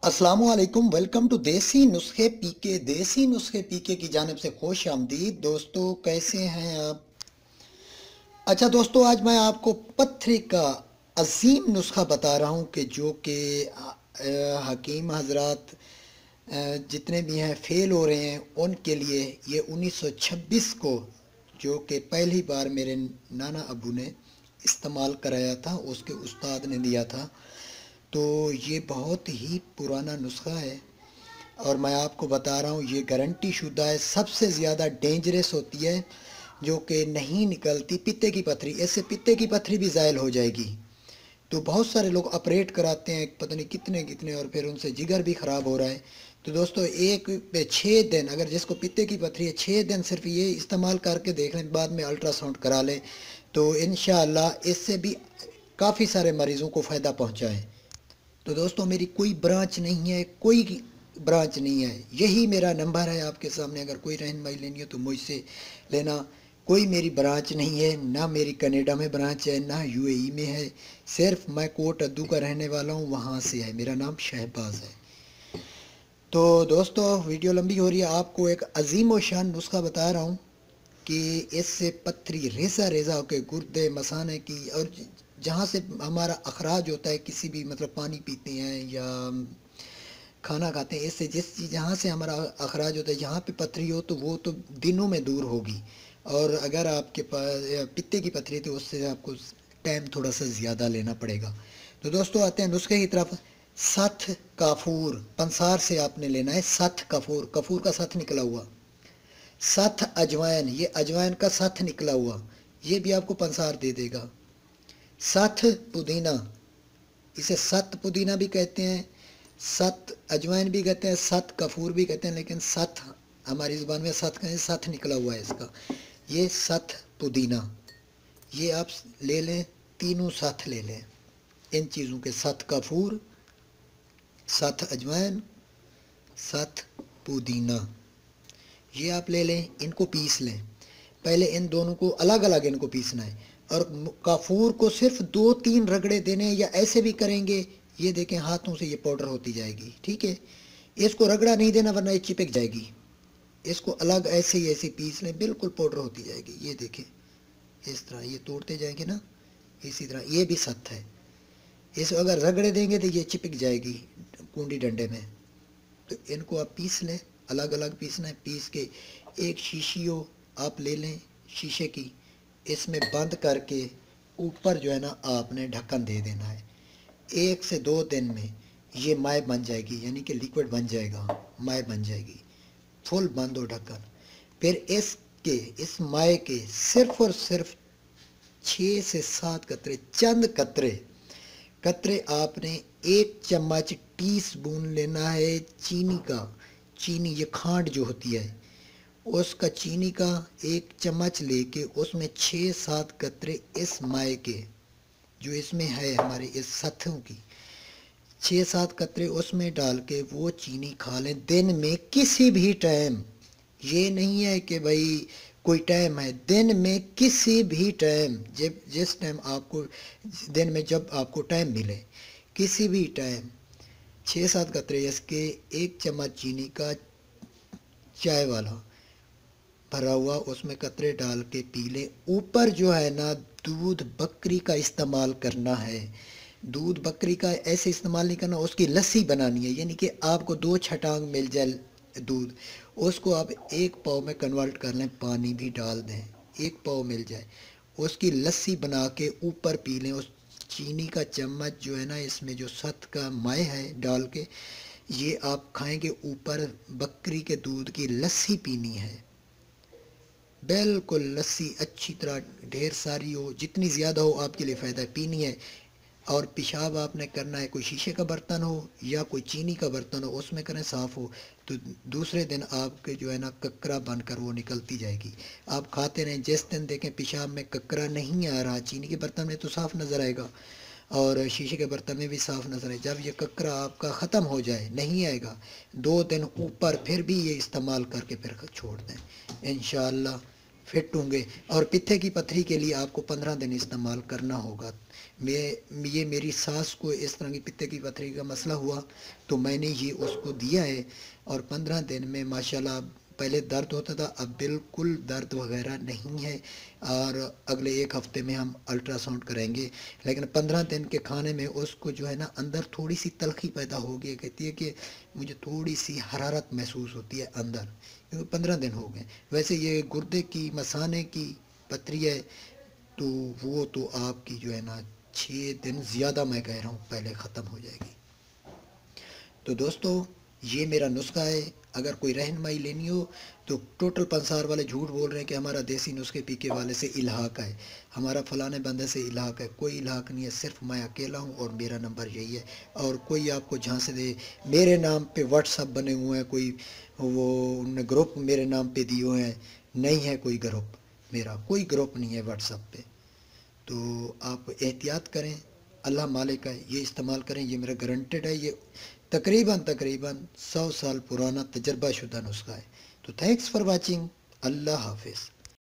अस्सलामुअलैकुम। Welcome to देसी नुस्खे पीके की जानिब से खुश आमदीद। दोस्तों कैसे हैं आप? अच्छा दोस्तों, आज मैं आपको पथरी का अजीम नुस्खा बता रहा हूँ कि जो कि हकीम हजरात जितने भी हैं फेल हो रहे हैं उनके लिए। ये 1926 को जो कि पहली बार मेरे नाना अबू ने इस्तेमाल कराया था, उसके उस्ताद ने दिया था। तो ये बहुत ही पुराना नुस्खा है और मैं आपको बता रहा हूँ ये गारंटी शुदा है। सबसे ज़्यादा डेंजरस होती है जो कि नहीं निकलती, पित्ते की पथरी। इससे पित्ते की पथरी भी ज़ायल हो जाएगी। तो बहुत सारे लोग ऑपरेट कराते हैं पता नहीं कितने कितने, और फिर उनसे जिगर भी ख़राब हो रहा है। तो दोस्तों, एक पे 6 दिन, अगर जिसको पित्ते की पथरी है 6 दिन सिर्फ ये इस्तेमाल करके देख लें, बाद में अल्ट्रासाउंड करा लें, तो इंशाअल्लाह इससे भी काफ़ी सारे मरीज़ों को फ़ायदा पहुँचा है। तो दोस्तों, मेरी कोई ब्रांच नहीं है, कोई ब्रांच नहीं है, यही मेरा नंबर है आपके सामने। अगर कोई रहनुमाई लेनी हो तो मुझसे लेना। कोई मेरी ब्रांच नहीं है, ना मेरी कनाडा में ब्रांच है, ना यूएई में है। सिर्फ मैं कोट अद्दू का रहने वाला हूँ, वहाँ से है। मेरा नाम शहबाज है। तो दोस्तों, वीडियो लंबी हो रही है, आपको एक अजीम व शान नुस्खा बता रहा हूँ कि इससे पथरी रेजा रेजा होकर गुर्दे मसाने की, और जहाँ से हमारा अखराज होता है किसी भी, मतलब पानी पीते हैं या खाना खाते हैं, इससे जिस चीज़ जहाँ से हमारा अखराज होता है, जहाँ पे पथरी हो तो वो तो दिनों में दूर होगी। और अगर आपके पास पित्ते की पथरी है तो उससे आपको टाइम थोड़ा सा ज़्यादा लेना पड़ेगा। तो दोस्तों, आते हैं नुस्खे की तरफ। सथ काफूर पंसार से आपने लेना है। सथ कफूर, कफूर का सथ निकला हुआ। सथ अजवाइन, ये अजवाइन का सथ निकला हुआ, ये भी आपको पंसार दे देगा। सथ पुदीना, इसे सत पुदीना भी कहते हैं, सत अजवाइन भी कहते हैं, सत कफूर भी कहते हैं, लेकिन सत हमारी ज़ुबान में सत कहते हैं, सत निकला हुआ है इसका। ये सत पुदीना, ये आप ले लें, तीनों साथ ले लें इन चीज़ों के। सत कफूर, सत अजवाइन, सत पुदीना, ये आप ले लें, इनको पीस लें। पहले इन दोनों को अलग अलग इनको पीसना है, और काफूर को सिर्फ 2-3 रगड़े देने हैं, या ऐसे भी करेंगे, ये देखें हाथों से ये पाउडर होती जाएगी, ठीक है। इसको रगड़ा नहीं देना वरना ये चिपक जाएगी। इसको अलग ऐसे ही ऐसे पीस लें, बिल्कुल पाउडर होती जाएगी। ये देखें, इस तरह ये तोड़ते जाएंगे ना, इसी तरह ये भी सख्त है। इस अगर रगड़े देंगे तो ये चिपक जाएगी कूंडी डंडे में। तो इनको आप पीस लें, अलग अलग पीसना है। पीस के एक शीशियों आप ले लें शीशे की, इसमें बंद करके ऊपर जो है ना आपने ढक्कन दे देना है। 1 से 2 दिन में ये माय बन जाएगी, यानी कि लिक्विड बन जाएगा, माय बन जाएगी। फुल बंद हो ढक्कन। फिर इस माय के सिर्फ और सिर्फ 6 से 7 कतरे, चंद कतरे कतरे आपने 1 चम्मच टी स्पून लेना है चीनी का। चीनी, ये खांड जो होती है उसका, चीनी का 1 चम्मच लेके उसमें 6-7 कतरे इस माए के, जो इसमें है हमारे इस सत्थों की, 6-7 कतरे उसमें डाल के वो चीनी खा लें दिन में किसी भी टाइम। ये नहीं है कि भाई कोई टाइम है, दिन में किसी भी टाइम, जब जिस टाइम आपको, दिन में जब आपको टाइम मिले, किसी भी टाइम 6-7 कतरे इसके, 1 चम्मच चीनी का चाय वाला भरा हुआ, उसमें कतरे डाल के पी लें। ऊपर जो है ना दूध बकरी का इस्तेमाल करना है। दूध बकरी का ऐसे इस्तेमाल नहीं करना, उसकी लस्सी बनानी है, यानी कि आपको 2 छटांग मिल जाए दूध, उसको आप 1 पाव में कन्वर्ट कर लें, पानी भी डाल दें, 1 पाव मिल जाए, उसकी लस्सी बना के ऊपर पी लें। उस चीनी का चम्मच जो है ना, इसमें जो सत का माय है डाल के, ये आप खाएंगे, ऊपर बकरी के दूध की लस्सी पीनी है। बिल्कुल लस्सी अच्छी तरह, ढेर सारी हो, जितनी ज़्यादा हो आपके लिए फ़ायदा है, पीनी है। और पेशाब आपने करना है, कोई शीशे का बर्तन हो या कोई चीनी का बर्तन हो उसमें करें, साफ़ हो, तो दूसरे दिन आपके जो है ना ककरा बनकर वो निकलती जाएगी। आप खाते रहें, जिस दिन देखें पेशाब में ककरा नहीं आ रहा, चीनी के बर्तन में तो साफ़ नज़र आएगा और शीशे के बर्तन में भी साफ़ नज़र आए, जब ये ककरा आपका ख़त्म हो जाए, नहीं आएगा 2 दिन ऊपर, फिर भी ये इस्तेमाल करके फिर छोड़ दें, इंशाअल्लाह फिट होंगे। और पित्ते की पथरी के लिए आपको 15 दिन इस्तेमाल करना होगा। ये मेरी सास को इस तरह की पित्ते की पथरी का मसला हुआ तो मैंने ये उसको दिया है, और 15 दिन में माशाल्लाह, पहले दर्द होता था, अब बिल्कुल दर्द वगैरह नहीं है। और अगले 1 हफ्ते में हम अल्ट्रासाउंड करेंगे। लेकिन 15 दिन के खाने में उसको जो है ना, अंदर थोड़ी सी तलखी पैदा हो गई, कहती है कि मुझे थोड़ी सी हरारत महसूस होती है अंदर, क्योंकि 15 दिन हो गए। वैसे ये गुर्दे की मसाने की पथरी है, तो वो तो आपकी जो है ना 6 दिन ज़्यादा, मैं कह रहा हूँ, पहले ख़त्म हो जाएगी। तो दोस्तों, ये मेरा नुस्खा है। अगर कोई रहनुमाई लेनी हो तो टोटल पंसार वाले झूठ बोल रहे हैं कि हमारा देसी नुस्खे पीके वाले से इलाहाक है, हमारा फलाने बंदे से इलाहाक है। कोई इलाहाक नहीं है, सिर्फ मैं अकेला हूँ और मेरा नंबर यही है। और कोई आपको झांसे दे, मेरे नाम पे व्हाट्सअप बने हुए हैं, कोई वो उनने ग्रुप मेरे नाम पे दिए हुए हैं, नहीं है कोई ग्रुप, मेरा कोई ग्रुप नहीं है व्हाट्सअप पे। तो आप एहतियात करें, अल्लाह मालिक है, ये इस्तेमाल करें, ये मेरा गारंटेड है। ये तकरीबन तकरीबन 100 साल पुराना तजर्बा शुदा नुस्खा है। तो थैंक्स फॉर वाचिंग। अल्लाह हाफिज़।